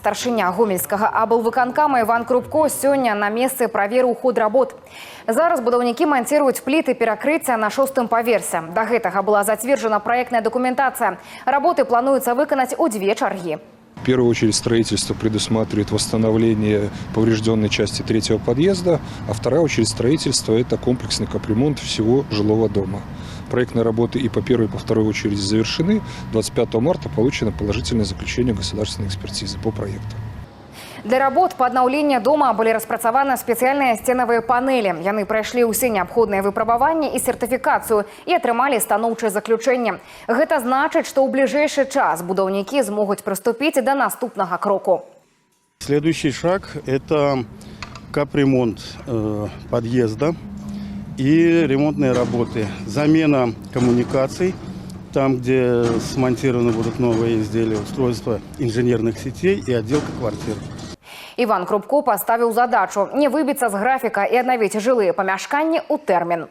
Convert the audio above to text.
Старшыня гомельскага аблвыканкама Іван Крупко сёння на месцы праверыў ход работ. Зараз будаўнікі манціруюць пліты перакрыцця на 6-м паверсе. Да гэтага была зацверджена праектная документация. Работы плануецца выканаць у 2 чаргі. В первую очередь строительство предусматривает восстановление поврежденной части 3-го подъезда, а вторая очередь строительства – это комплексный капремонт всего жилого дома. Проектные работы и по первой, и по второй очереди завершены. 25 марта получено положительное заключение государственной экспертизы по проекту. Для работ по аднаўленню дома были распрацаваны спецыяльныя сценавыя панелі. Яны прайшлі ўсе неабходныя выпрабаванні і сертыфікацыю і атрымалі станоўчае заключэнне. Гэта значыць, што ў бліжэйшы час будаўнікі змогуць прыступіць да наступнага кроку. Следующий шаг – это капремонт подъезда и ремонтные работы. Замена коммуникаций, там, где смонтированы будут новые изделия, устройства инженерных сетей и отделка квартир. Іван Крупко поставіў задачу не выбіцца з графіка і аднавіць жылыя памяшканні ў тэрмін.